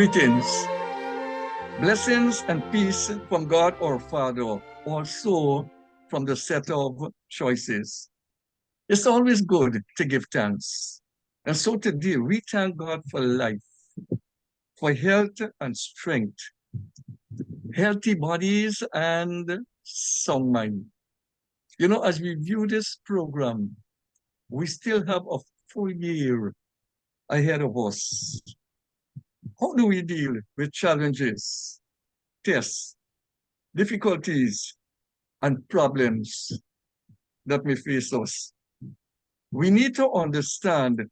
Greetings, blessings and peace from God our Father, also from the set of choices. It's always good to give thanks. And so today we thank God for life, for health and strength, healthy bodies and sound mind. You know, as we view this program, we still have a full year ahead of us. How do we deal with challenges, tests, difficulties, and problems that may face us? We need to understand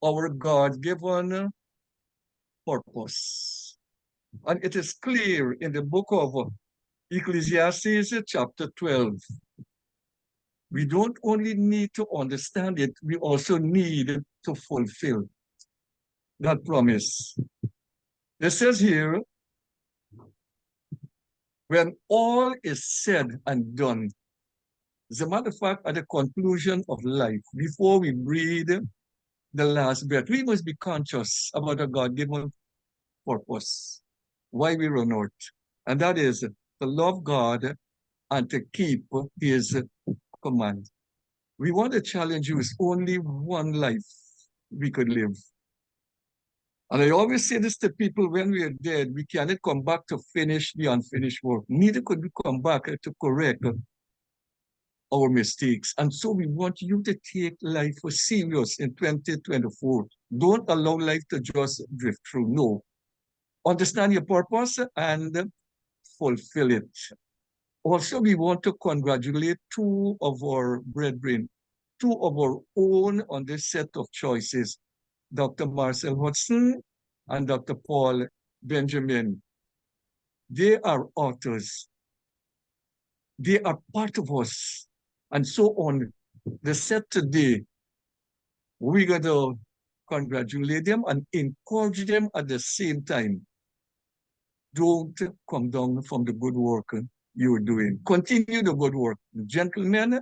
our God-given purpose. And it is clear in the book of Ecclesiastes, chapter 12. We don't only need to understand it, we also need to fulfill that promise. It says here, when all is said and done, as a matter of fact, at the conclusion of life, before we breathe the last breath, we must be conscious about a God-given purpose, why we run out. And that is to love God and to keep his command. We want to challenge you, it's only one life we could live. And I always say this to people, when we are dead, we cannot come back to finish the unfinished work. Neither could we come back to correct our mistakes. And so we want you to take life serious in 2024. Don't allow life to just drift through. No. Understand your purpose and fulfill it. Also, we want to congratulate two of our brethren, two of our own on this set of choices, Dr. Marcel Hudson and Dr. Paul Benjamin. They are authors. They are part of us. And so on the set today, we're going to congratulate them and encourage them at the same time. Don't come down from the good work you're doing. Continue the good work. Gentlemen,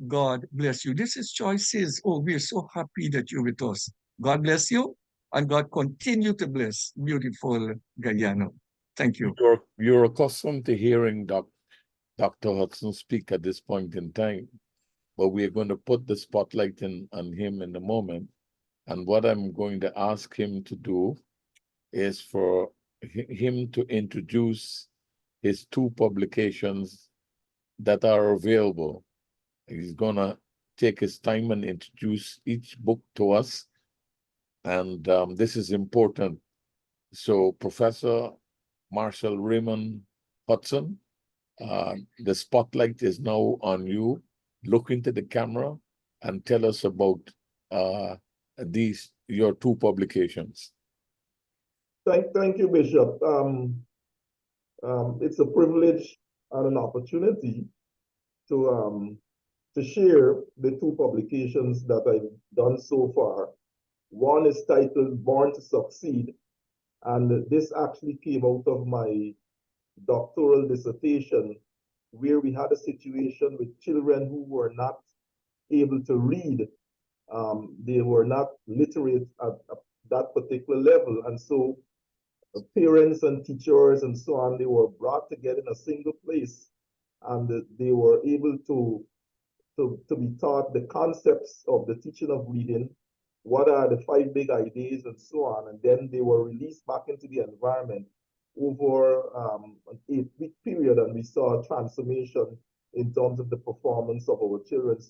God bless you. This is Choices. Oh, we're so happy that you're with us. God bless you, and God continue to bless beautiful Guyana. Thank you. You're accustomed to hearing Dr. Hudson speak at this point in time, but we're going to put the spotlight on him in a moment. And what I'm going to ask him to do is for him to introduce his two publications that are available. He's going to take his time and introduce each book to us. And this is important. So Professor Marcel Raymond Hudson, the spotlight is now on you. Look into the camera and tell us about your two publications. Thank you, Bishop. It's a privilege and an opportunity to share the two publications that I've done so far. One is titled Born to Succeed, and this actually came out of my doctoral dissertation, where we had a situation with children who were not able to read. They were not literate at that particular level. And so parents and teachers and so on, they were brought together in a single place, and they were able to be taught the concepts of the teaching of reading, what are the 5 big ideas and so on. And then they were released back into the environment over an 8-week period, and we saw a transformation in terms of the performance of our children.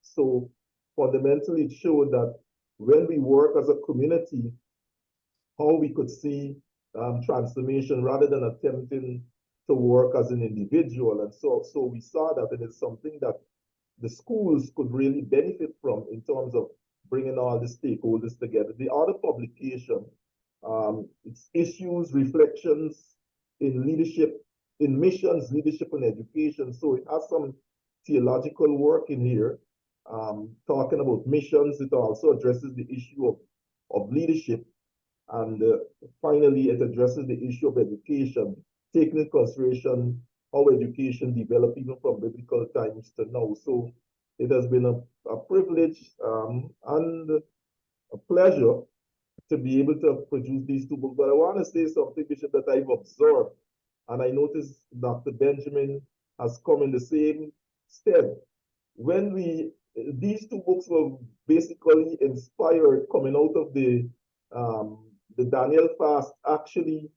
So fundamentally, it showed that when we work as a community, how we could see transformation rather than attempting to work as an individual. And so we saw that it is something that the schools could really benefit from in terms of bringing all the stakeholders together. The other publication, it's Issues, Reflections in Leadership, in Missions, Leadership, and Education. So it has some theological work in here, talking about missions. It also addresses the issue of leadership. And finally, it addresses the issue of education, taking into consideration how education developed even from biblical times to now. So it has been a privilege and a pleasure to be able to produce these two books. But I want to say something, Bishop, that I've observed, and I noticed Dr. Benjamin has come in the same stead. When these two books were basically inspired coming out of the Daniel fast, actually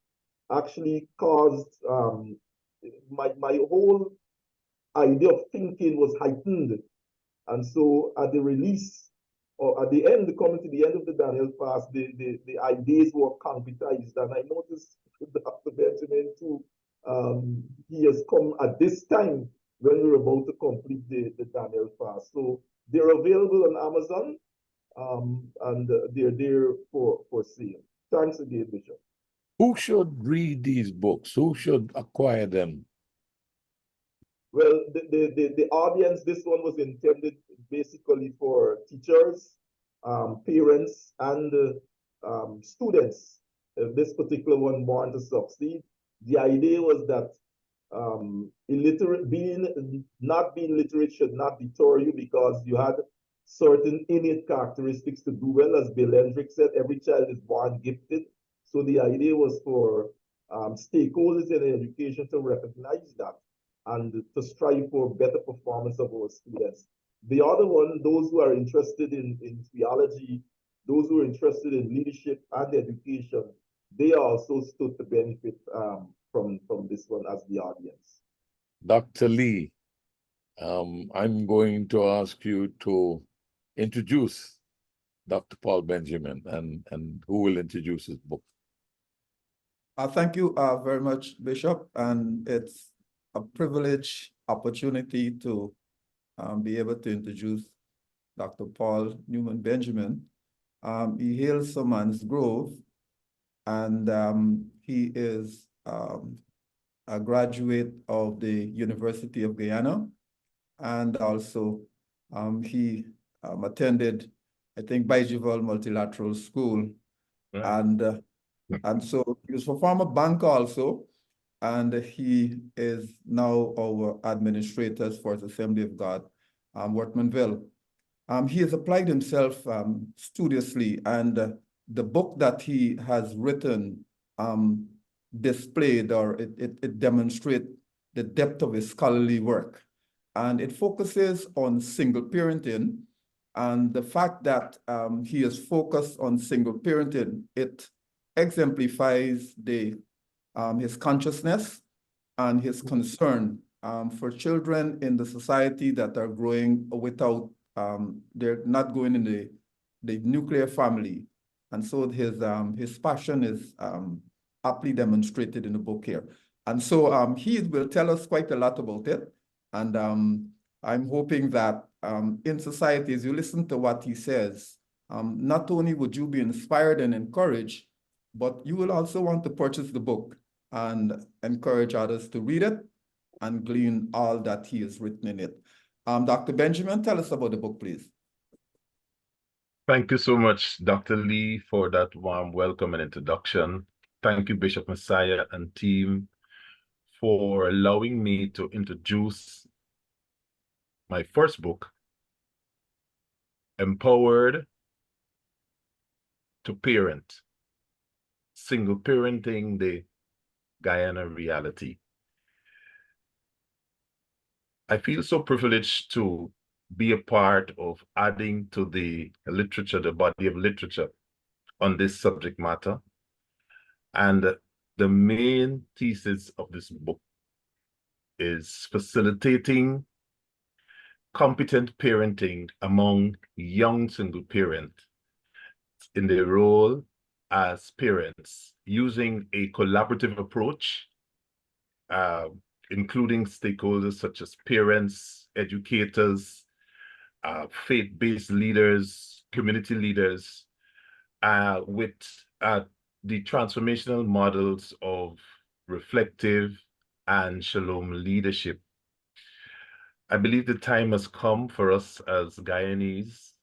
caused my whole idea of thinking was heightened. And so at the release, or at the end, coming to the end of the Daniel fast, the ideas were concretized. And I noticed Dr. Benjamin too, he has come at this time when we're about to complete the Daniel fast. So they're available on Amazon, and they're there for sale. Thanks again, Bishop. Who should read these books? Who should acquire them? Well, the audience, this one was intended basically for teachers, parents, and students. This particular one, Born to Succeed. The idea was that not being literate should not deter you, because you had certain innate characteristics to do well. As Bill Hendricks said, every child is born gifted. So the idea was for stakeholders in education to recognize that and to strive for better performance of our students. The other one, those who are interested in theology, those who are interested in leadership and education, they also stood to benefit from this one as the audience. Dr. Lee, I'm going to ask you to introduce Dr. Paul Benjamin and who will introduce his book. Thank you very much, Bishop, and it's a privilege, opportunity to be able to introduce Dr. Paul Newman Benjamin. He hails from Anns Grove, and he is a graduate of the University of Guyana, and also he attended, I think, Bijeval Multilateral School, right. And so he was a former banker also, and he is now our administrator for the Assembly of God, Wortmanville. He has applied himself studiously, and the book that he has written displayed, or it demonstrates the depth of his scholarly work. And it focuses on single parenting, and the fact that he is focused on single parenting, it exemplifies his consciousness and his concern for children in the society that are growing without, they're not going in the nuclear family. And so his passion is aptly demonstrated in the book here. And so he will tell us quite a lot about it. And I'm hoping that in society, as you listen to what he says, not only would you be inspired and encouraged, but you will also want to purchase the book and encourage others to read it and glean all that he has written in it. Dr. Benjamin, tell us about the book, please. Thank you so much, Dr. Lee, for that warm welcome and introduction. Thank you, Bishop Messiah and team, for allowing me to introduce my first book, Empowered to Parent, Single Parenting the Guyana Reality. I feel so privileged to be a part of adding to the literature, the body of literature on this subject matter. And the main thesis of this book is facilitating competent parenting among young single parents in their role as parents, using a collaborative approach, including stakeholders such as parents, educators, faith-based leaders, community leaders, with the transformational models of reflective and shalom leadership. I believe the time has come for us as Guyanese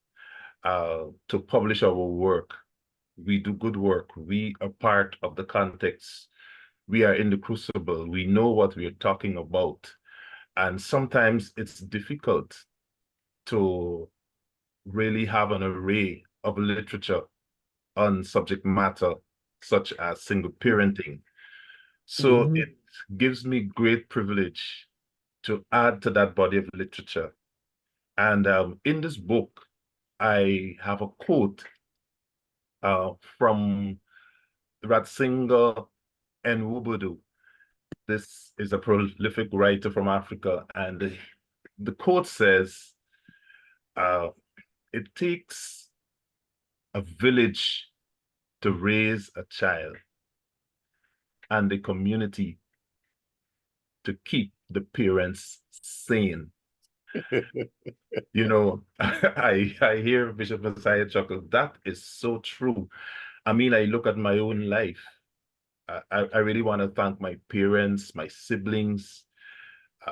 to publish our work. We do good work. We are part of the context. We are in the crucible. We know what we are talking about. And sometimes it's difficult to really have an array of literature on subject matter such as single parenting. So Mhm. it gives me great privilege to add to that body of literature. And in this book, I have a quote from Ratzinger Nwubudu. This is a prolific writer from Africa, and the quote says, it takes a village to raise a child and a community to keep the parents sane. You know, I hear Bishop Messiah chuckle. That is so true. I mean, I look at my own life. I really want to thank my parents, my siblings,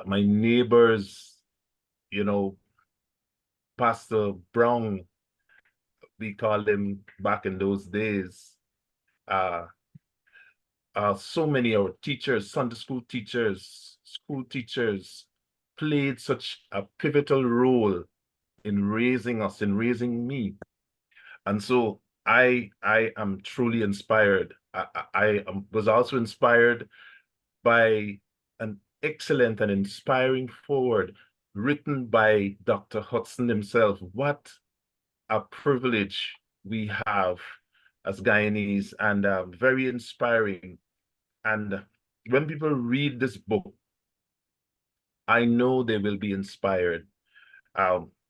my neighbors, you know, Pastor Brown, we called him back in those days. So many of our teachers, Sunday school teachers, played such a pivotal role in raising us, in raising me. And so I am truly inspired. I was also inspired by an excellent and inspiring foreword written by Dr. Hudson himself. What a privilege we have as Guyanese, and very inspiring. And when people read this book, I know they will be inspired.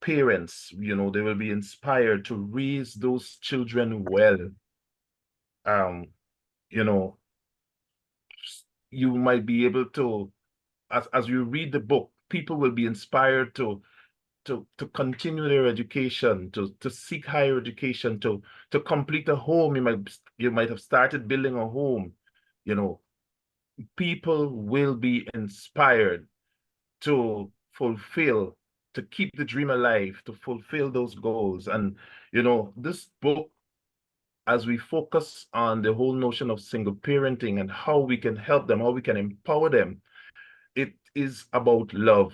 Parents, you know, they will be inspired to raise those children well. You know, you might be able to, as you read the book, people will be inspired to continue their education, to seek higher education, to complete a home. You might have started building a home. You know, people will be inspired to fulfill, to keep the dream alive, to fulfill those goals. And, you know, this book, as we focus on the whole notion of single parenting and how we can help them, how we can empower them, it is about love.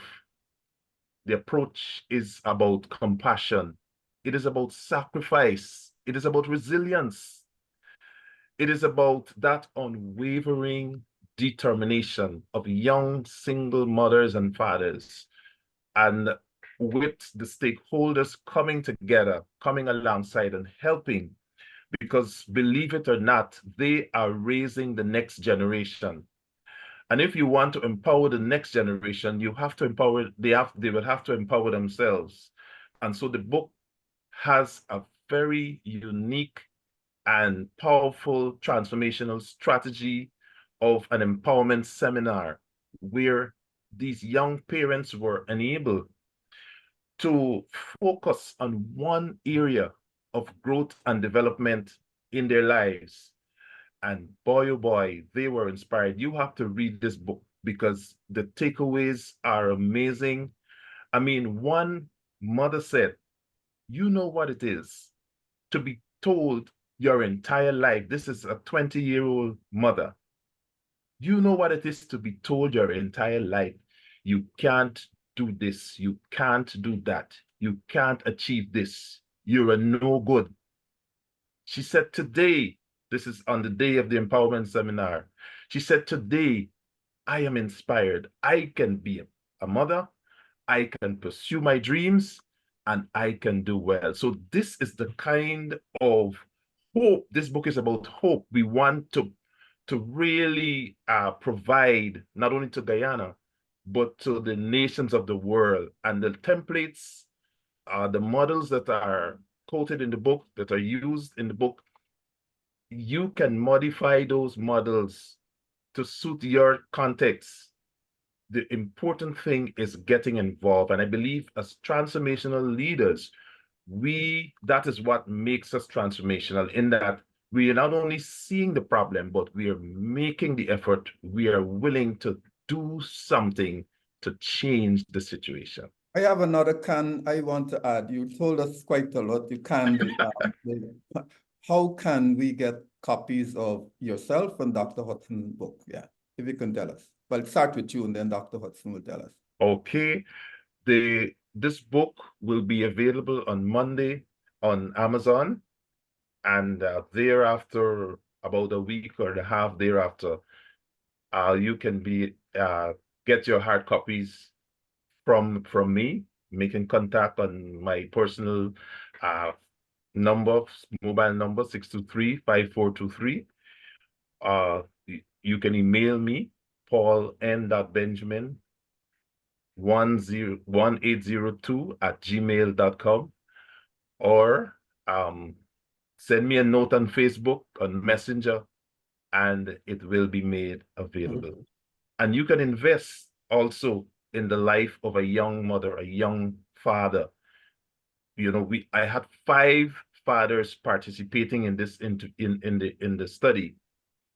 The approach is about compassion. It is about sacrifice. It is about resilience. It is about that unwavering determination of young single mothers and fathers, and with the stakeholders coming together, coming alongside and helping, because believe it or not, they are raising the next generation. And if you want to empower the next generation, you have to empower, they will have to empower themselves. And so the book has a very unique and powerful transformational strategy of an empowerment seminar where these young parents were enabled to focus on one area of growth and development in their lives. And boy, oh boy, they were inspired. You have to read this book because the takeaways are amazing. I mean, one mother said, you know what it is to be told your entire life. This is a 20-year-old mother. You know what it is to be told your entire life, you can't do this, you can't do that, you can't achieve this, you're a no good. She said today, this is on the day of the empowerment seminar, she said today, I am inspired. I can be a mother, I can pursue my dreams, and I can do well. So this is the kind of hope. This book is about hope. We want to really provide not only to Guyana, but to the nations of the world. And the templates, the models that are quoted in the book, that are used in the book, you can modify those models to suit your context. The important thing is getting involved. And I believe as transformational leaders, that is what makes us transformational, in that we are not only seeing the problem, but we are making the effort. We are willing to do something to change the situation. I have another I want to add. You told us quite a lot. How can we get copies of yourself and Dr. Hudson's book? Yeah, if you can tell us. Well, start with you and then Dr. Hudson will tell us. Okay. This book will be available on Monday on Amazon. And thereafter, about a week or a half thereafter, you can get your hard copies from me, making contact on my personal number, mobile number 623-5423. You can email me, pauln.benjamin 1802@gmail.com, or send me a note on Facebook, on Messenger, and it will be made available. And you can invest also in the life of a young mother, a young father. You know, I had 5 fathers participating in this in the study,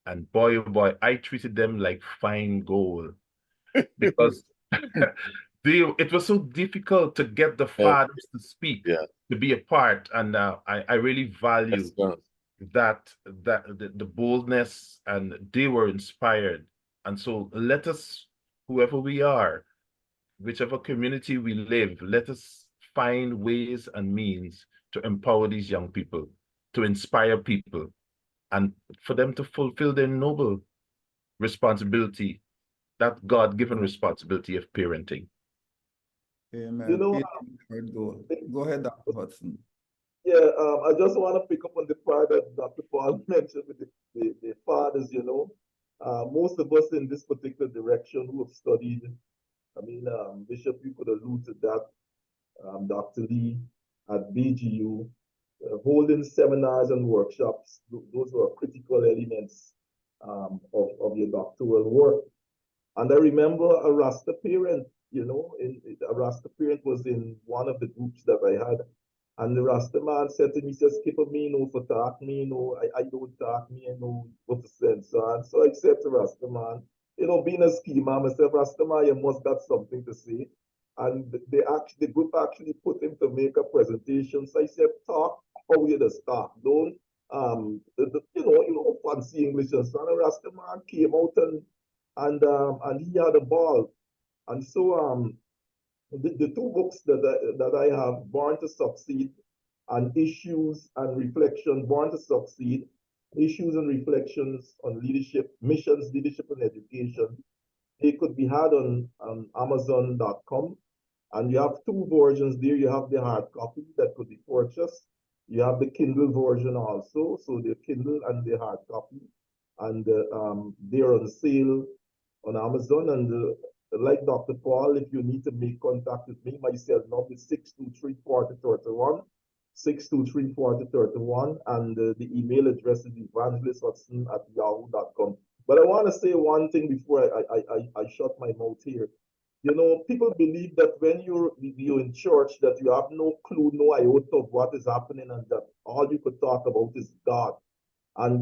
and boy, oh boy, I treated them like fine gold, because it was so difficult to get the fathers to speak, to be a part, and I really value that the boldness, and they were inspired. And so let us, whoever we are, whichever community we live, let us find ways and means to empower these young people, to inspire people, and for them to fulfill their noble responsibility, that God-given responsibility of parenting. Amen. You know, Go ahead, Dr. Hudson. Yeah, I just want to pick up on the part that Dr. Paul mentioned with the fathers, you know. Most of us in this particular direction who have studied, I mean, Bishop, you could allude to that, Dr. Lee at BGU, holding seminars and workshops. Those were critical elements of your doctoral work. And I remember a Rasta parent, you know, a Rasta parent was in one of the groups that I had. And the Rasta man said to me, he says, "Skipper me no for talk me, no, I don't talk me, I know what to say." And so I said to Rasta man, you know, being a schema, myself, Rasta man, you must got something to say. And the group actually put him to make a presentation. So I said, talk how you just talk. Don't you know, fancy English. And so the Rasta man came out and he had a ball. And so the 2 books that I have, Born to Succeed and Issues and Reflection, Born to Succeed, Issues and Reflections on Leadership, Missions, Leadership and Education, they could be had on Amazon.com. And you have 2 versions there. You have the hard copy that could be purchased. You have the Kindle version also, so the Kindle and the hard copy. And they're on sale on Amazon. And like Dr. Paul, if you need to make contact with me, my cell number is 623-4031, 623-4031, and the email address is evangelisthudson@yahoo.com. But I want to say one thing before I shut my mouth here. You know, people believe that when you're in church, that you have no clue, no iota of what is happening, and that all you could talk about is God. And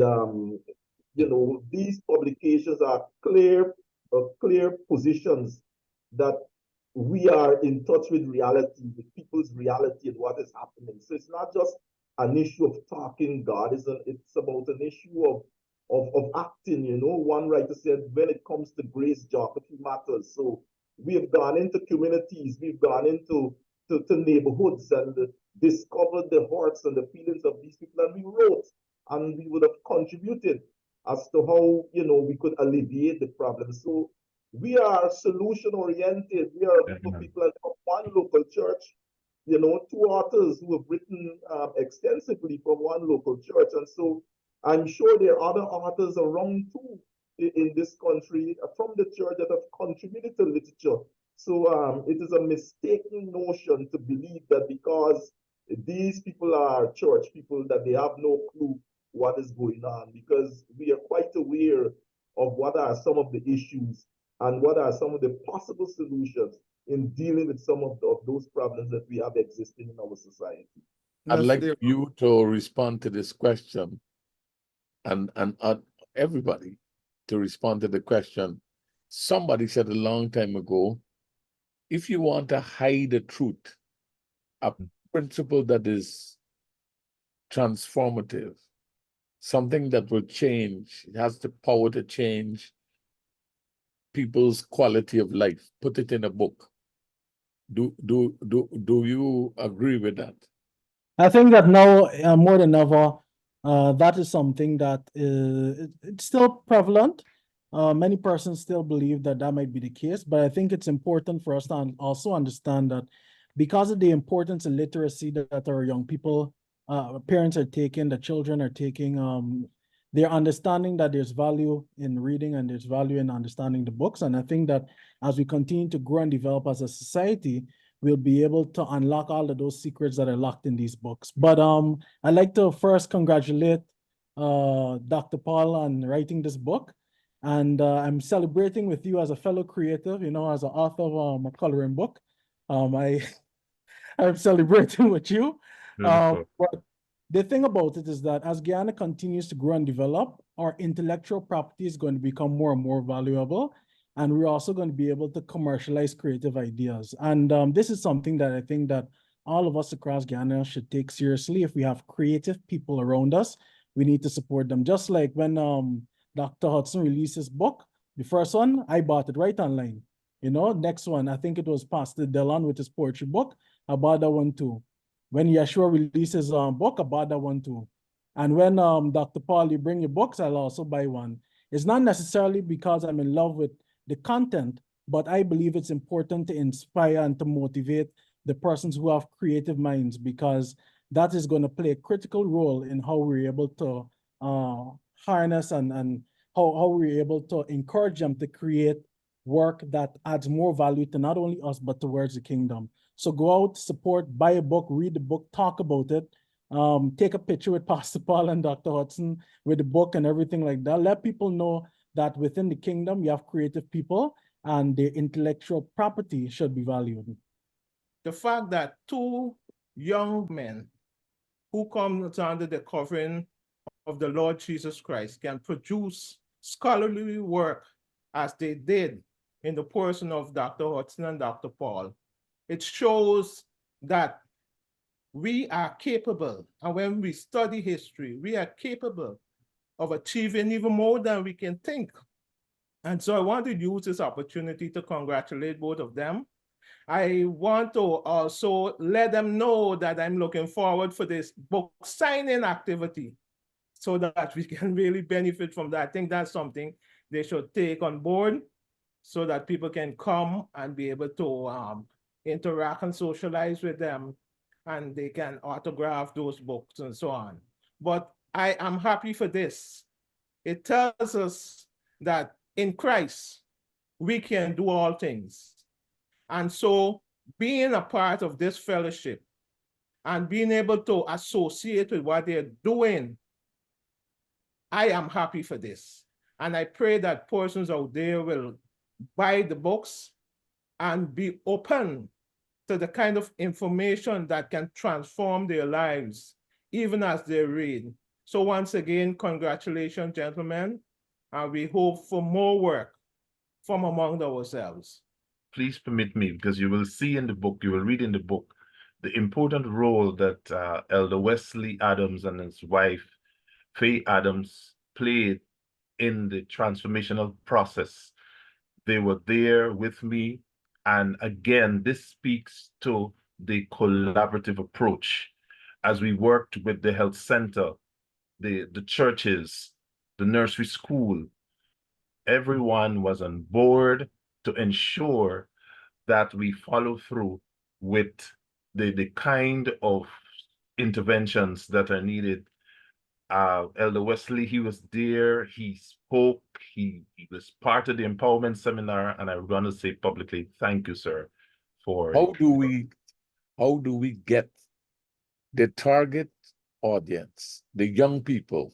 you know, these publications are clear positions that we are in touch with reality, with people's reality and what is happening. So it's not just an issue of talking God, it's about an issue of acting. You know, one writer said, when it comes to grace, geography matters. So we have gone into communities, we've gone into neighborhoods and discovered the hearts and the feelings of these people, and we wrote, and we would have contributed as to how, you know, we could alleviate the problem. So we are solution oriented. We are a group of people at one local church, you know, 2 authors who have written extensively from one local church. And so I'm sure there are other authors around too in this country from the church that have contributed to literature. So it is a mistaken notion to believe that because these people are church people that they have no clue what is going on, because we are quite aware of what are some of the issues and what are some of the possible solutions in dealing with some of those problems that we have existing in our society. I'd like you to respond to this question, and everybody to respond to the question. Somebody said a long time ago, if you want to hide the truth, a principle that is transformative, something that will change, it has the power to change people's quality of life, put it in a book. Do you agree with that? I think that now more than ever, That is something that it's still prevalent. Many persons still believe that that might be the case, but I think it's important for us to also understand that because of the importance of literacy that our young people, parents are taking, the children are taking, they're understanding that there's value in reading and there's value in understanding the books. And I think that as we continue to grow and develop as a society, we'll be able to unlock all of those secrets that are locked in these books. But I'd like to first congratulate Dr. Paul on writing this book. And I'm celebrating with you as a fellow creative, you know, as an author of a coloring book. I'm celebrating with you. Beautiful. But the thing about it is that as Guyana continues to grow and develop, our intellectual property is going to become more and more valuable. And we're also going to be able to commercialize creative ideas. And this is something that I think that all of us across Guyana should take seriously. If we have creative people around us, we need to support them. Just like when Dr. Hudson released his book, the first one, I bought it right online. You know, next one, I think it was Pastor Delon with his poetry book. I bought that one too. When Yeshua releases a book, I bought that one too. And when Dr. Paul, you bring your books, I'll also buy one. It's not necessarily because I'm in love with the content, but I believe it's important to inspire and to motivate the persons who have creative minds, because that is going to play a critical role in how we're able to harness and how we're able to encourage them to create work that adds more value to not only us, but towards the kingdom. So go out, support, buy a book, read the book, talk about it. Take a picture with Pastor Paul and Dr. Hudson with the book and everything like that. Let people know that within the kingdom, you have creative people and their intellectual property should be valued. The fact that two young men who come under the covering of the Lord Jesus Christ can produce scholarly work as they did in the person of Dr. Hudson and Dr. Paul, it shows that we are capable, and when we study history, we are capable of achieving even more than we can think. And so I want to use this opportunity to congratulate both of them. I want to also let them know that I'm looking forward for this book signing activity so that we can really benefit from that. I think that's something they should take on board so that people can come and be able to interact and socialize with them, and they can autograph those books and so on. But I am happy for this. It tells us that in Christ, we can do all things. And so being a part of this fellowship and being able to associate with what they're doing, I am happy for this. And I pray that persons out there will buy the books and be open to the kind of information that can transform their lives, even as they read. So once again, congratulations, gentlemen, and we hope for more work from among ourselves. Please permit me, because you will see in the book, you will read in the book, the important role that Elder Wesley Adams and his wife, Faye Adams, played in the transformational process. They were there with me. And again, this speaks to the collaborative approach as we worked with the health center, the churches, the nursery school. Everyone was on board to ensure that we follow through with the kind of interventions that are needed. Elder Wesley, he was there, he spoke, he was part of the empowerment seminar, and I want to say publicly, thank you, sir, for— How do we get the target audience, the young people,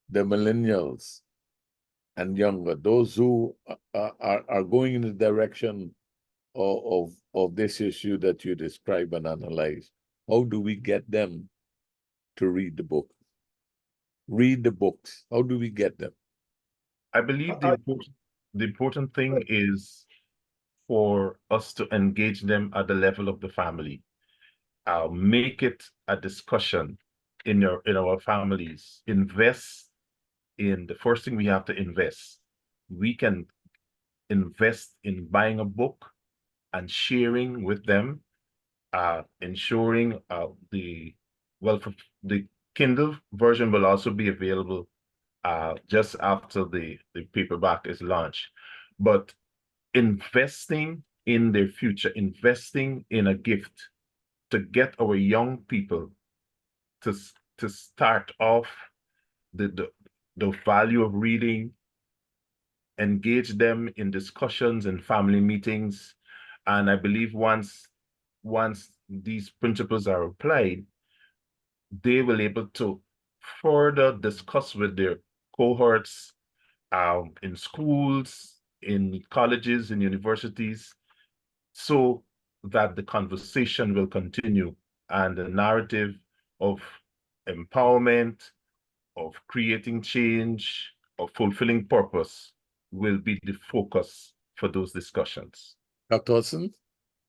the millennials and younger, those who are going in the direction of this issue that you describe and analyze? How do we get them to read the book? Read the books. How do we get them? I believe the important thing is for us to engage them at the level of the family. Make it a discussion in our families. Invest in the first thing we have to invest. We can invest in buying a book and sharing with them, ensuring the Kindle version will also be available just after the paperback is launched. But investing in their future, investing in a gift to get our young people to start off the value of reading, engage them in discussions and family meetings. And I believe once these principles are applied, they will able to further discuss with their cohorts in schools, in colleges, in universities, so that the conversation will continue and the narrative of empowerment, of creating change, of fulfilling purpose will be the focus for those discussions. Dr. Hudson?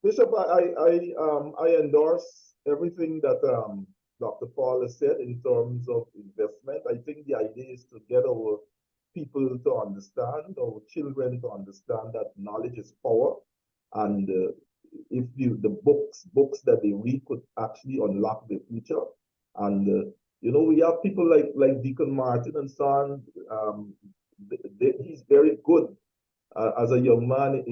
Bishop, I endorse everything that Dr. Paul has said in terms of investment. I think the idea is to get our people to understand, our children to understand that knowledge is power, and if the books that they read could actually unlock the future. And we have people like Deacon Martin and son. He's very good as a young man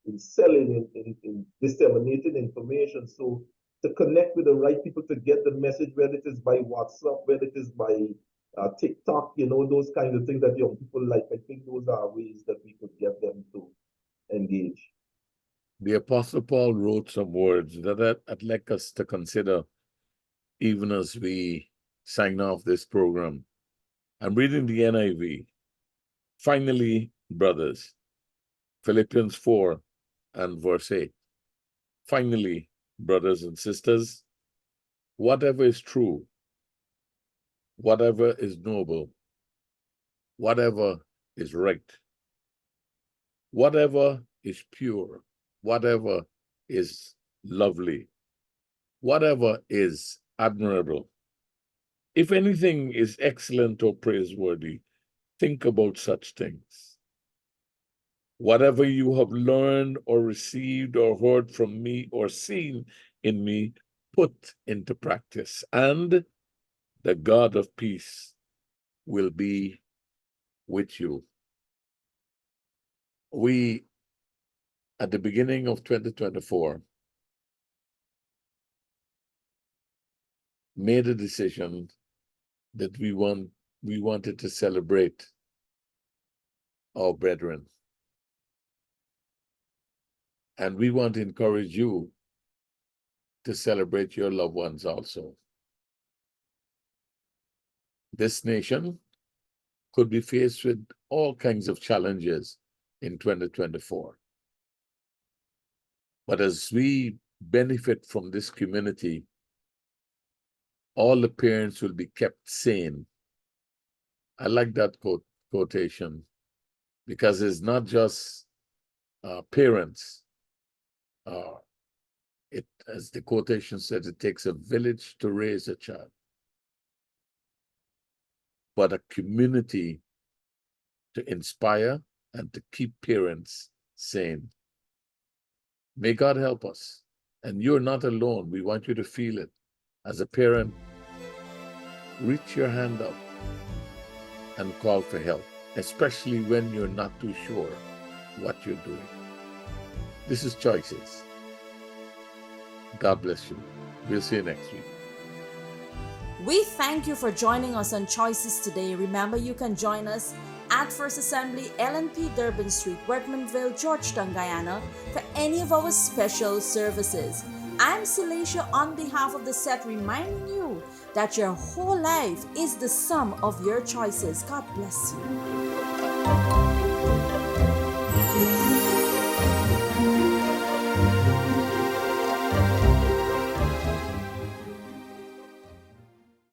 in selling, in disseminating information. So to connect with the right people to get the message, whether it is by WhatsApp, whether it is by TikTok, those kinds of things that young people like, I think those are ways that we could get them to engage. The Apostle Paul wrote some words that I'd like us to consider even as we sign off this program. I'm reading the NIV. Finally, brothers, Philippians 4 and verse 8. Finally, brothers and sisters, whatever is true, whatever is noble, whatever is right, whatever is pure, whatever is lovely, whatever is admirable, if anything is excellent or praiseworthy, think about such things. Whatever you have learned or received or heard from me or seen in me, put into practice, and the God of peace will be with you. We, at the beginning of 2024, made a decision that we wanted to celebrate our brethren. And we want to encourage you to celebrate your loved ones also. This nation could be faced with all kinds of challenges in 2024. But as we benefit from this community, all the parents will be kept sane. I like that quotation, because it's not just parents. As the quotation said, it takes a village to raise a child, but a community to inspire and to keep parents sane. May God help us. And you're not alone. We want you to feel it. As a parent, reach your hand up and call for help, especially when you're not too sure what you're doing. This is Choices. God bless you. We'll see you next week. We thank you for joining us on Choices today. Remember, you can join us at First Assembly, LNP Durban Street, Workmanville, Georgetown, Guyana, for any of our special services. I'm Celicia on behalf of the set, reminding you that your whole life is the sum of your choices. God bless you.